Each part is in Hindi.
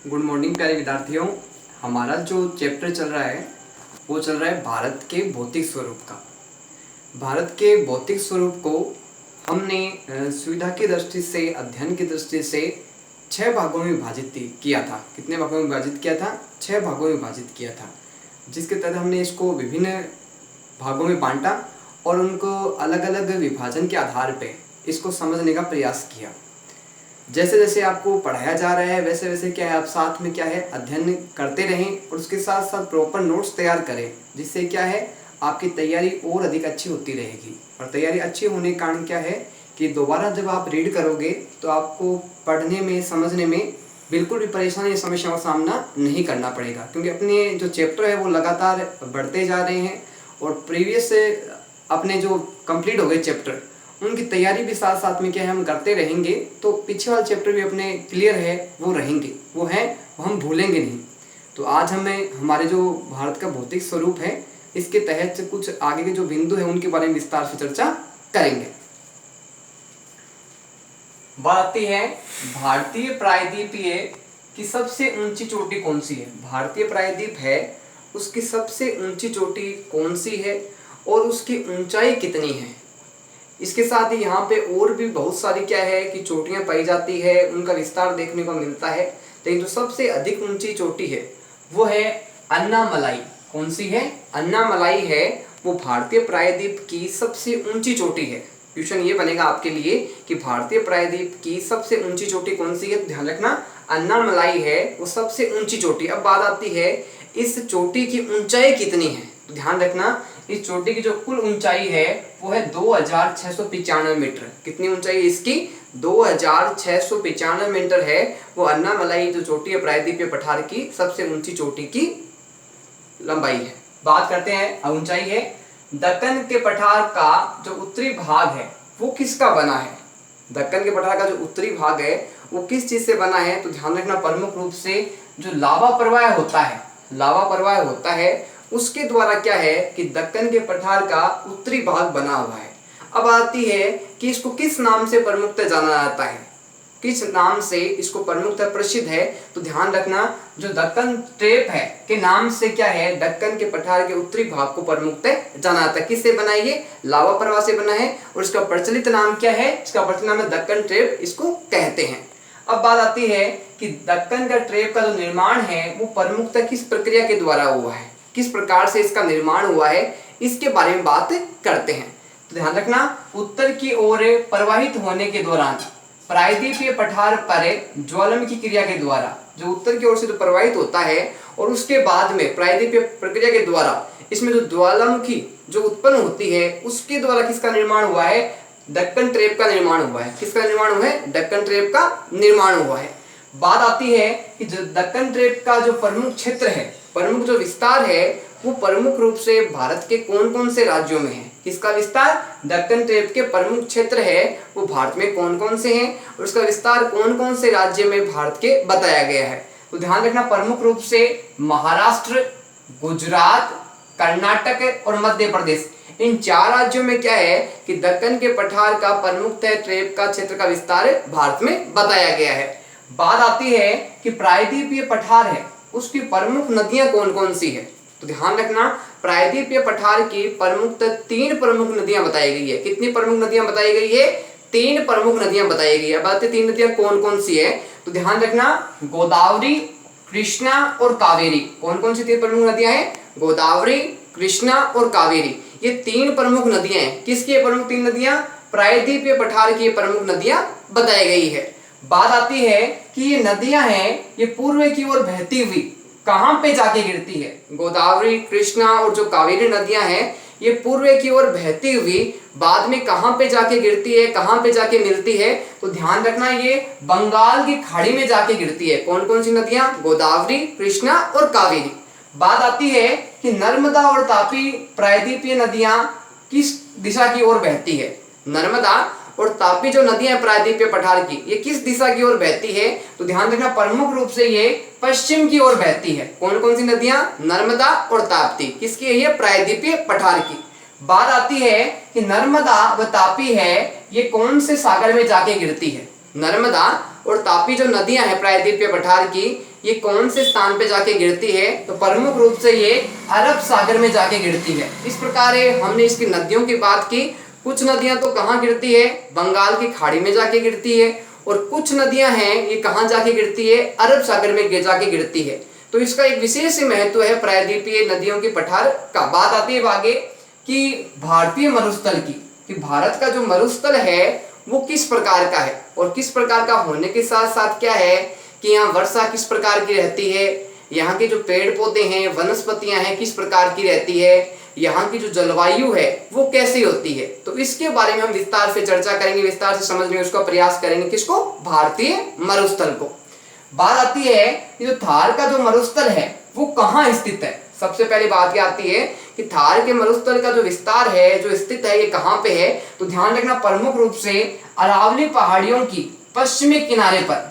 गुड मॉर्निंग प्यारे विद्यार्थियों। हमारा जो चैप्टर चल रहा है वो चल रहा है भारत के भौतिक स्वरूप का। भारत के भौतिक स्वरूप को हमने सुविधा की दृष्टि से, अध्ययन की दृष्टि से 6 भागों में विभाजित किया था। कितने भागों में विभाजित किया था? 6 भागों में विभाजित किया था, जिसके तहत हमने इसको विभिन्न भागों में बांटा और उनको अलग अलग विभाजन के आधार पर इसको समझने का प्रयास किया। जैसे जैसे आपको पढ़ाया जा रहा है वैसे वैसे क्या है, आप साथ में क्या है अध्ययन करते रहें और उसके साथ साथ प्रॉपर नोट्स तैयार करें, जिससे क्या है आपकी तैयारी और अधिक अच्छी होती रहेगी। और तैयारी अच्छी होने के कारण क्या है कि दोबारा जब आप रीड करोगे तो आपको पढ़ने में, समझने में बिल्कुल भी परेशानी, समस्याओं का सामना नहीं करना पड़ेगा, क्योंकि अपने जो चैप्टर है वो लगातार बढ़ते जा रहे हैं और प्रीवियस अपने जो कंप्लीट हो गए चैप्टर उनकी तैयारी भी साथ साथ में क्या है हम करते रहेंगे, तो पीछे वाले चैप्टर भी अपने क्लियर है वो रहेंगे, वो हम भूलेंगे नहीं। तो आज हमें हमारे जो भारत का भौतिक स्वरूप है इसके तहत कुछ आगे के जो बिंदु है उनके बारे में विस्तार से चर्चा करेंगे। बात आती है भारतीय प्रायद्वीपीय की सबसे ऊंची चोटी कौन सी है। भारतीय प्रायद्वीप है उसकी सबसे ऊंची चोटी कौन सी है और उसकी ऊंचाई कितनी है। इसके साथ ही यहाँ पे और भी बहुत सारी क्या है कि चोटियाँ पाई जाती है, उनका विस्तार देखने को मिलता है, लेकिन जो सबसे अधिक ऊंची चोटी है वो है अन्नामलाई। कौन सी है? अन्नामलाई है, वो भारतीय प्रायद्वीप की सबसे ऊंची चोटी है। क्वेश्चन ये बनेगा आपके लिए कि भारतीय प्रायद्वीप की सबसे ऊंची चोटी कौन सी है, ध्यान रखना अन्नामलाई है वो सबसे ऊंची चोटी। अब बात आती है इस चोटी की ऊंचाई कितनी है, तो ध्यान रखना इस चोटी की जो कुल ऊंचाई है वो है 2695 मीटर। कितनी ऊंचाई है इसकी? 2695 मीटर है वो अन्नामलाई जो चोटी है प्रायद्वीपीय पठार की सबसे ऊंची चोटी की लंबाई है। बात करते हैं ऊंचाई है। दक्कन के पठार का जो उत्तरी भाग है वो किसका बना है? दक्कन के पठार का जो उत्तरी भाग है वो किस चीज से बना है, तो ध्यान रखना प्रमुख रूप से जो लावा प्रवाह होता है, लावा प्रवाह होता है उसके द्वारा क्या है कि दक्कन के पठार का उत्तरी भाग बना हुआ है। अब आती है कि इसको किस नाम से प्रमुखतः जाना जाता है, किस नाम से इसको प्रमुखतः प्रसिद्ध है, तो ध्यान रखना जो दक्कन ट्रेप है के नाम से क्या है दक्कन के पठार के उत्तरी भाग को प्रमुखतः जाना जाता है। किससे बना है ये? लावा प्रवाह से बना है और इसका प्रचलित नाम क्या है? इसका प्रचलित नाम है दक्कन ट्रेप, इसको कहते हैं। अब बात आती है कि दक्कन का ट्रेप का जो निर्माण है वो प्रमुखतः किस प्रक्रिया के द्वारा हुआ है, किस प्रकार से इसका निर्माण हुआ है, इसके बारे में बात करते हैं। तो ध्यान रखना उत्तर की ओर प्रवाहित होने के दौरान प्रायद्वीपीय पठार पर ज्वालामुखी क्रिया के द्वारा, जो उत्तर की ओर से जो प्रवाहित होता है और उसके बाद में प्रायद्वीपीय प्रक्रिया के द्वारा इसमें जो ज्वालामुखी जो उत्पन्न होती है उसके द्वारा किसका निर्माण हुआ है? दक्कन ट्रेप का निर्माण हुआ है। किसका निर्माण हुआ है? दक्कन ट्रेप का निर्माण हुआ है। बात आती है कि जो दक्कन ट्रेप का जो प्रमुख क्षेत्र है, प्रमुख जो विस्तार है वो प्रमुख रूप से भारत के कौन कौन से राज्यों में है। किसका विस्तार? दक्कन ट्रेप के प्रमुख क्षेत्र है वो भारत में कौन कौन से हैं और उसका विस्तार कौन कौन से राज्य में भारत के बताया गया है। तो ध्यान रखना प्रमुख रूप से महाराष्ट्र, गुजरात, कर्नाटक और मध्य प्रदेश, इन 4 राज्यों में क्या है कि दक्कन के पठार का प्रमुखतः ट्रेप का क्षेत्र का विस्तार भारत में बताया गया है। बात आती है कि प्रायद्वीपीय पठार है उसकी प्रमुख नदियां कौन कौन सी है, तो ध्यान रखना प्रायद्वीपीय पठार की प्रमुखतः 3 प्रमुख नदियां बताई गई है। कितनी प्रमुख नदियां बताई गई है? 3 प्रमुख नदियां बताई गई है। अब बात 3 नदियां कौन कौन सी है, तो ध्यान रखना गोदावरी, कृष्णा और कावेरी। कौन कौन सी 3 प्रमुख नदियां हैं? गोदावरी, कृष्णा और कावेरी, ये 3 प्रमुख नदियां हैं। किसकी प्रमुख 3 नदियां? प्रायद्वीपीय पठार की प्रमुख नदियां बताई गई है। बात आती है कि ये नदियां हैं ये पूर्व की ओर बहती हुई कहां पे जाके गिरती है? गोदावरी, कृष्णा और जो कावेरी नदियां हैं ये पूर्व की ओर बहती हुई बाद में कहां पे जाके गिरती है, कहां पे जाके मिलती है, तो ध्यान रखना ये बंगाल की खाड़ी में जाके गिरती है। कौन कौन सी नदियां? गोदावरी, कृष्णा और कावेरी। बात आती है कि नर्मदा और तापी प्रायद्वीपीय नदियां किस दिशा की ओर बहती है? नर्मदा और तापी जो नदियां प्रायद्वीपीय पठार की ये किस दिशा की ओर बहती है, तो ध्यान रखना प्रमुख रूप से ये पश्चिम की ओर बहती है। कौन कौन सी नदियां? नर्मदा और ताप्ती। किसकी है ये? प्रायद्वीपीय पठार की। बात आती है कि नर्मदा व तापी है ये कौन से सागर में जाके गिरती है? नर्मदा और तापी जो नदियां हैं प्रायद्वीपीय पठार की, ये कौन से स्थान पे जाके गिरती है? तो प्रमुख रूप से ये अरब सागर में जाके गिरती है। इस प्रकार हमने इसकी नदियों की बात की। कुछ नदियां तो कहाँ गिरती है? बंगाल की खाड़ी में जाके गिरती है, और कुछ नदियां हैं ये कहाँ जाके गिरती है? अरब सागर में जाके गिरती है। तो इसका एक विशेष महत्व है प्रायद्वीपीय नदियों के पठार का। बात आती है आगे कि भारतीय मरुस्थल की, कि भारत का जो मरुस्थल है वो किस प्रकार का है, और किस प्रकार का होने के साथ साथ क्या है कि यहाँ वर्षा किस प्रकार की रहती है, यहाँ के जो पेड़ पौधे हैं, वनस्पतियां हैं, किस प्रकार की रहती है, यहाँ की जो जलवायु है वो कैसी होती है। तो इसके बारे में हम विस्तार से चर्चा करेंगे, विस्तार से समझने उसका प्रयास करेंगे। किसको? भारतीय मरुस्थल को। बात आती है कि जो थार का जो मरुस्थल है वो कहाँ स्थित है। सबसे पहली बात यह आती है कि थार के मरुस्थल का जो विस्तार है, जो स्थित है, ये कहाँ पे है? तो ध्यान रखना, प्रमुख रूप से अरावली पहाड़ियों की पश्चिमी किनारे पर।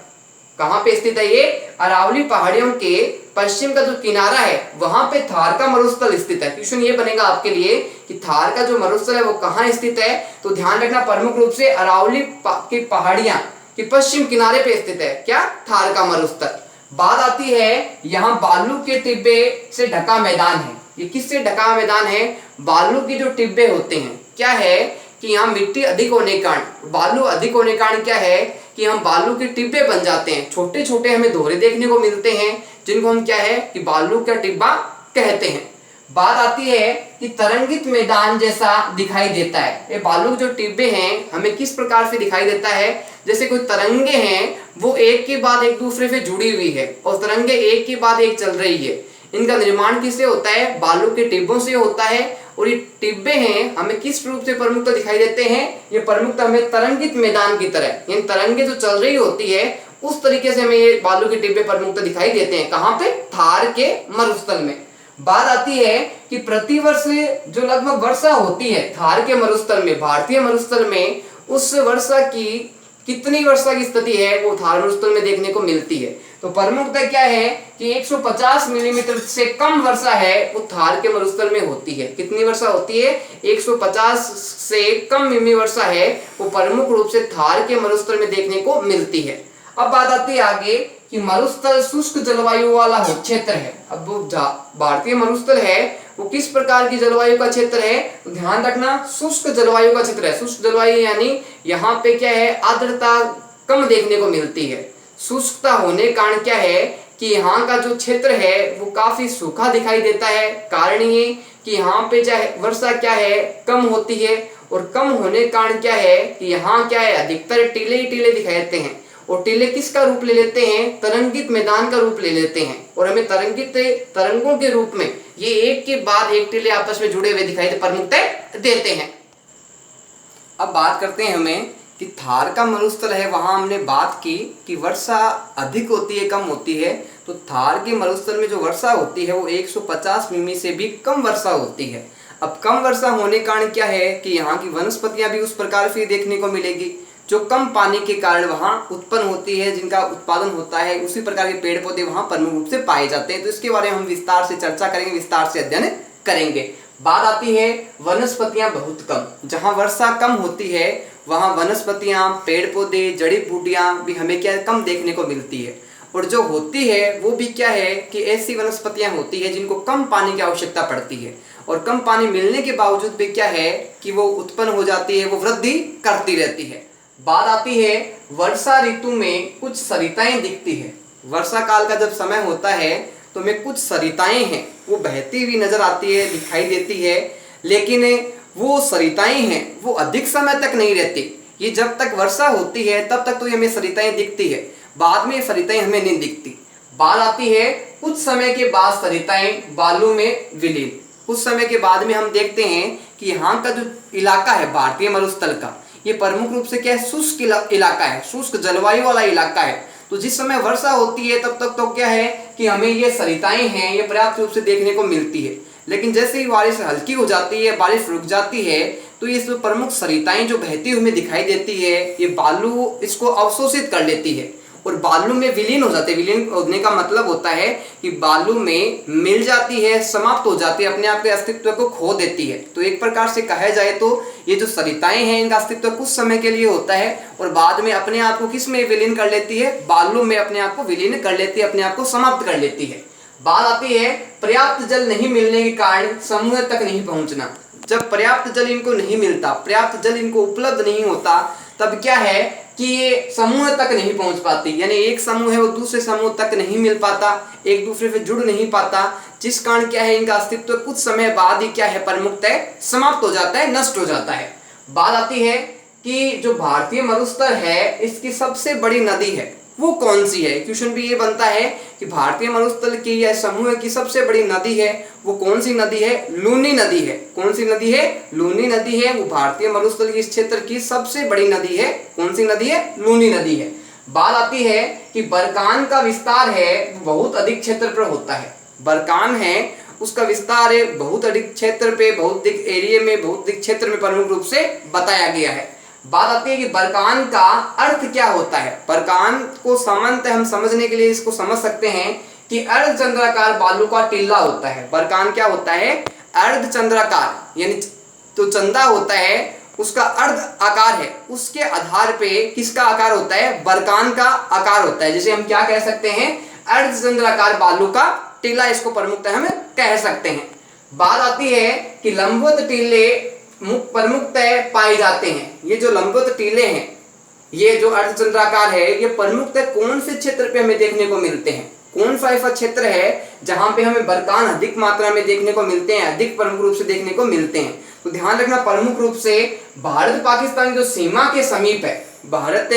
कहाँ पे स्थित है ये? अरावली पहाड़ियों के पश्चिम का जो किनारा है वहां पे थार का मरुस्थल स्थित है। क्वेश्चन ये बनेगा आपके लिए कि थार का जो मरुस्थल है वो कहाँ स्थित है? तो ध्यान रखना, प्रमुख रूप से अरावली की पहाड़ियां कि पश्चिम किनारे पे स्थित है क्या? थार का मरुस्थल। बात आती है यहाँ बालू के टिब्बे से ढका मैदान है। ये किससे ढका मैदान है? बालू के जो टिब्बे होते हैं, क्या है कि यहाँ मिट्टी अधिक होने के कारण, बालू अधिक होने के कारण क्या है कि हम बालू के टिब्बे बन जाते हैं। छोटे छोटे हमें दोहरे देखने को मिलते हैं, जिनको हम क्या है कि बालू का टिब्बा कहते हैं। बात आती है कि तरंगित मैदान जैसा दिखाई देता है। ये बालू जो टिब्बे हैं हमें किस प्रकार से दिखाई देता है? जैसे कोई तरंगे हैं वो एक के बाद एक दूसरे से जुड़ी हुई है, और तरंगे एक के बाद एक चल रही है। इनका निर्माण किससे होता है? बालू के टिब्बों से होता है। और ये टिब्बे हैं हमें किस रूप से प्रमुखता दिखाई देते हैं? ये प्रमुखता हमें तरंगित मैदान की तरह, इन तरंगे जो चल रही होती है उस तरीके से हमें ये बालू के टिब्बे प्रमुखता दिखाई देते हैं। कहाँ पे? थार के मरुस्थल में। बात आती है कि प्रतिवर्ष जो लगभग वर्षा होती है थार के मरुस्थल में, भारतीय मरुस्थल में, उस वर्षा की कितनी वर्षा की स्थिति है वो थार मरुस्थल में देखने को मिलती है। तो प्रमुखता क्या है कि 150 मिलीमीटर से कम वर्षा है वो थार के मरुस्थल में होती है। कितनी वर्षा होती है? 150 से कम मिमी वर्षा है वो प्रमुख रूप से थार के मरुस्थल में देखने को मिलती है। अब बात आती है आगे कि मरुस्थल शुष्क जलवायु वाला क्षेत्र है। अब वो भारतीय मरुस्थल है वो किस प्रकार की जलवायु का क्षेत्र है? तो ध्यान रखना, शुष्क जलवायु का क्षेत्र है। शुष्क जलवायु यानी यहाँ पे क्या है? आर्द्रता कम देखने को मिलती है। शुष्कता होने के कारण क्या है कि यहाँ का जो क्षेत्र है वो काफी सूखा दिखाई देता है। कारण ये कि यहाँ पे चाहे वर्षा क्या है? कम होती है, और कम होने के कारण क्या है कि यहाँ क्या है? अधिकतर टीले ही टीले दिखाई देते हैं, और टीले किसका रूप ले लेते हैं? तरंगित मैदान का रूप ले लेते हैं, और हमें तरंगित तरंगों के रूप में ये एक के बाद एक टीले आपस में जुड़े हुए दिखाई प्रमुखता देते हैं। अब बात करते हैं हमें कि थार का मरुस्थल है, वहां हमने बात की कि वर्षा अधिक होती है, कम होती है। तो थार के मरुस्थल में जो वर्षा होती है वो 150 मिमी से भी कम वर्षा होती है। अब कम वर्षा होने के कारण क्या है कि यहाँ की वनस्पतियां भी उस प्रकार से देखने को मिलेगी जो कम पानी के कारण वहाँ उत्पन्न होती है, जिनका उत्पादन होता है। उसी प्रकार के पेड़ पौधे वहाँ प्रमुख रूप से पाए जाते हैं। तो इसके बारे में हम विस्तार से चर्चा करेंगे, विस्तार से अध्ययन करेंगे। बात आती है वनस्पतियां बहुत कम, जहाँ वर्षा कम होती है वहाँ वनस्पतियां, पेड़ पौधे, जड़ी बूटियां भी हमें क्या कम देखने को मिलती है। और जो होती है वो भी क्या है कि ऐसी वनस्पतियां होती है जिनको कम पानी की आवश्यकता पड़ती है, और कम पानी मिलने के बावजूद भी क्या है कि वो उत्पन्न हो जाती है, वो वृद्धि करती रहती है। बात आती है वर्षा ऋतु में कुछ सरिताएं दिखती है। वर्षा काल का जब समय होता है तो में कुछ सरिताएं हैं वो बहती हुई नजर आती है, दिखाई देती है, लेकिन वो सरिताएं हैं वो अधिक समय तक नहीं रहती। ये जब तक वर्षा होती है तब तक तो ये हमें सरिताएं दिखती है, बाद में सरिताएं हमें नहीं दिखती। बात आती है कुछ समय के बाद सरिताएं बालू में विलीन। कुछ समय के बाद में हम देखते हैं कि यहाँ का जो इलाका है भारतीय मरुस्थल का, ये प्रमुख रूप से क्या है? शुष्क इलाका है, शुष्क जलवायु वाला इलाका है। तो जिस समय वर्षा होती है तब तक तो क्या है कि हमें ये सरिताएं हैं ये पर्याप्त रूप से देखने को मिलती है, लेकिन जैसे ही बारिश हल्की हो जाती है, बारिश रुक जाती है, तो ये प्रमुख सरिताएं जो बहती हुई हमें दिखाई देती है, ये बालू इसको अवशोषित कर लेती है और बालू में विलीन हो जाते हैं। विलीन होने का मतलब होता है कि बालू में मिल जाती है, समाप्त हो जाती है, अपने आप के अस्तित्व को खो देती है। तो एक प्रकार से कहा जाए तो ये जो सरिताएं हैं इनका अस्तित्व कुछ समय के लिए होता है और बाद में अपने आप को किस में विलीन कर लेती है, बालू में अपने आप को विलीन कर लेती है, अपने आप को समाप्त कर लेती है। बात आती है पर्याप्त जल नहीं मिलने के कारण समूह तक नहीं पहुंचना। जब पर्याप्त जल इनको नहीं मिलता, पर्याप्त जल इनको उपलब्ध नहीं होता, तब क्या है कि ये समूह तक नहीं पहुंच पाती, यानी एक समूह है वो दूसरे समूह तक नहीं मिल पाता, एक दूसरे से जुड़ नहीं पाता, जिस कारण क्या है इनका अस्तित्व कुछ समय बाद ही क्या है परमुक्तः समाप्त हो जाता है, नष्ट हो जाता है। बात आती है कि जो भारतीय मरुस्थल है इसकी सबसे बड़ी नदी है वो कौन सी है। क्वेश्चन भी ये बनता है कि भारतीय मरुस्थल की या समूह की सबसे बड़ी नदी है वो कौन सी नदी है, लूनी नदी है। कौन सी नदी है, लूनी नदी है। वो भारतीय मरुस्थल की इस क्षेत्र की सबसे बड़ी नदी है। कौन सी नदी है, लूनी नदी है। बात आती है कि बरकान का विस्तार है बहुत अधिक क्षेत्र पर होता है। बरकान है उसका विस्तार है बहुत अधिक क्षेत्र पे, बहुत अधिक एरिया में, बहुत अधिक क्षेत्र में प्रमुख रूप से बताया गया है। बात आती है कि बरकान का अर्थ क्या होता है। बरकान को सामान्यतः हम समझने के लिए इसको समझ सकते हैं कि अर्धचंद्राकार बालू का टीला होता है। बरकान क्या होता है, अर्धचंद्राकार, यानी तो चंदा होता है उसका अर्ध आकार है, उसके आधार पे किसका आकार होता है, बरकान का आकार होता है। जैसे हम क्या कह सकते हैं, अर्धचंद्राकार बालू का टीला, इसको प्रमुखतः हम कह सकते हैं। बात आती है कि लंबवत टीले प्रमुखतः पाए जाते हैं। ये जो लंबवत टीले हैं, ये जो अर्धचंद्राकार है, ये प्रमुखतः कौन से क्षेत्र पे हमें देखने को मिलते हैं। कौन सा ऐसा क्षेत्र है जहां पे हमें बरकान अधिक मात्रा में देखने को मिलते हैं, अधिक प्रमुख रूप से देखने को मिलते हैं। तो ध्यान रखना प्रमुख रूप से भारत पाकिस्तान जो सीमा के समीप है, भारत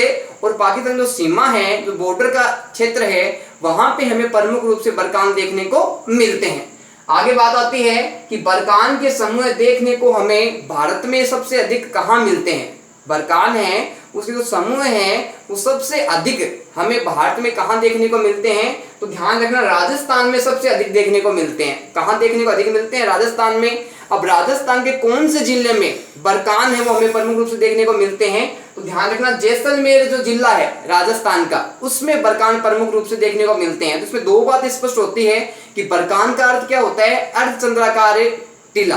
और पाकिस्तान जो सीमा है, जो बॉर्डर का क्षेत्र है, वहां पे हमें प्रमुख रूप से बरकान देखने को मिलते हैं। आगे बात आती है कि बरकान के समूह देखने को हमें भारत में सबसे अधिक कहाँ मिलते हैं। बरकान है उसके जो समूह हैं वो सबसे अधिक हमें भारत में कहाँ देखने को मिलते हैं। तो ध्यान रखना राजस्थान में सबसे अधिक देखने को मिलते हैं। कहाँ देखने को अधिक मिलते हैं, राजस्थान में। अब राजस्थान के कौन से जिले में बरकान है वो हमें प्रमुख रूप से देखने को मिलते हैं। तो ध्यान रखना जैसलमेर जो जिला है राजस्थान का, उसमें बरकान प्रमुख रूप से देखने को मिलते हैं। तो इसमें दो बातें स्पष्ट होती है कि बरकान का अर्थ क्या होता है, अर्धचंद्राकार टीला।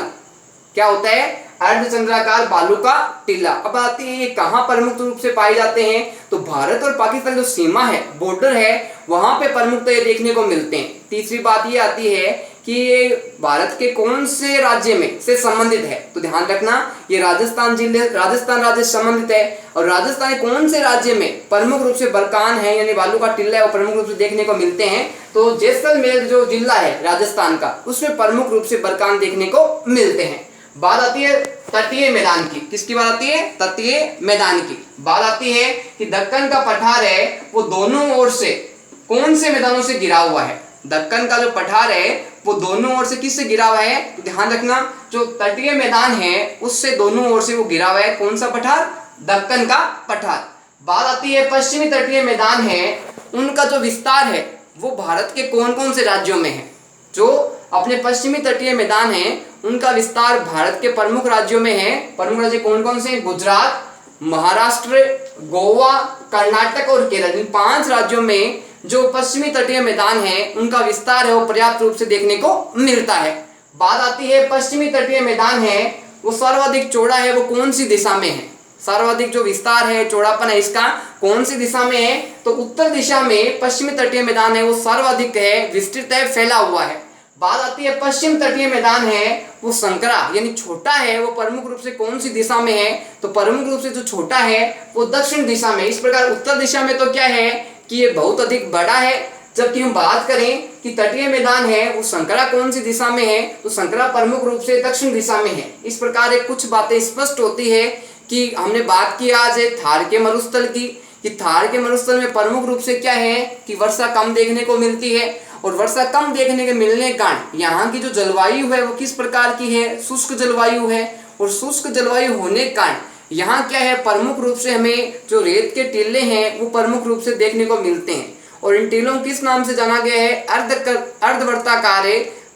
क्या होता है, अर्धचंद्राकार बालू का टीला। अब आती है ये कहाँ प्रमुख रूप से पाए जाते हैं। तो भारत और पाकिस्तान जो सीमा है, बॉर्डर है, वहां पे प्रमुखतः ये देखने को मिलते हैं। तीसरी बात ये आती है कि ये भारत के कौन से राज्य में से संबंधित है। तो ध्यान रखना ये राजस्थान राज्य से संबंधित है। और राजस्थान के कौन से राज्य में प्रमुख रूप से बरकान है यानी बालू का टीला है वो प्रमुख रूप से देखने को मिलते हैं। तो जैसलमेर जो जिला है राजस्थान का, उसमें प्रमुख रूप से बरकान देखने को मिलते हैं। बात आती है तटीय मैदान की। किसकी बात आती है, तटीय मैदान की। बात आती है कि दक्कन का पठार है वो दोनों ओर से कौन से मैदानों से घिरा हुआ है। दक्कन का जो पठार है वो दोनों ओर से किससे घिरा हुआ है। तो ध्यान रखना जो तटीय मैदान है उससे दोनों ओर से वो घिरा हुआ है। कौन सा पठार, दक्कन का पठार। बात आती है पश्चिमी तटीय मैदान है, उनका जो विस्तार है वो भारत के कौन कौन से राज्यों में है। जो अपने पश्चिमी तटीय मैदान है उनका विस्तार भारत के प्रमुख राज्यों में है। प्रमुख राज्य कौन कौन से, गुजरात, महाराष्ट्र, गोवा, कर्नाटक और केरल। इन 5 राज्यों में जो पश्चिमी तटीय मैदान है उनका विस्तार है वो पर्याप्त रूप से देखने को मिलता है। बात आती है पश्चिमी तटीय मैदान है वो सर्वाधिक चौड़ा है वो कौन सी दिशा में है। सर्वाधिक जो विस्तार है, चौड़ापन है, इसका कौन सी दिशा में है। तो उत्तर दिशा में पश्चिमी तटीय मैदान है वो सर्वाधिक है, विस्तृत है, फैला हुआ है। बात आती है पश्चिम तटीय मैदान है वो संकरा यानी छोटा है, वो प्रमुख रूप से कौन सी दिशा में है। तो प्रमुख रूप से जो छोटा है वो दक्षिण दिशा में। इस प्रकार उत्तर दिशा में तो क्या है कि ये बहुत अधिक बड़ा है, जबकि हम बात करें कि तटीय मैदान है वो संकरा कौन सी दिशा में है। तो संकरा प्रमुख रूप से दक्षिण दिशा में है। इस प्रकार एक कुछ बातें स्पष्ट होती है कि हमने बात की आज थार के मरुस्थल की, कि थार के मरुस्थल में प्रमुख रूप से क्या है कि वर्षा कम देखने को मिलती है। और वर्षा कम देखने के मिलने के कारण यहाँ की जो जलवायु है वो किस प्रकार की है, शुष्क जलवायु है। और शुष्क जलवायु होने के कारण यहाँ क्या है, प्रमुख रूप से हमें जो रेत के टीले हैं वो प्रमुख रूप से देखने को मिलते हैं। और इन टीलों को किस नाम से जाना गया है, अर्धवर्ताकार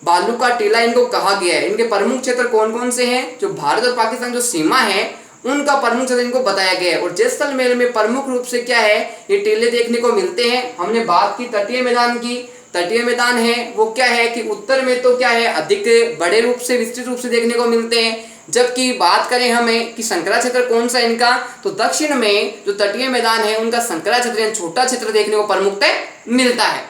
बालू का टीला इनको कहा गया है। इनके प्रमुख क्षेत्र कौन कौन से हैं, जो भारत और पाकिस्तान जो सीमा है उनका प्रमुख क्षेत्र इनको बताया गया है। और जैसलमेर में प्रमुख रूप से क्या है, ये टीले देखने को मिलते हैं। हमने बात की तटीय मैदान की, तटीय मैदान है वो क्या है कि उत्तर में तो क्या है अधिक बड़े रूप से विस्तृत रूप से देखने को मिलते हैं, जबकि बात करें हमें कि संकरा क्षेत्र कौन सा इनका, तो दक्षिण में जो तटीय मैदान है उनका संकरा क्षेत्र छोटा क्षेत्र देखने को प्रमुखतः मिलता है।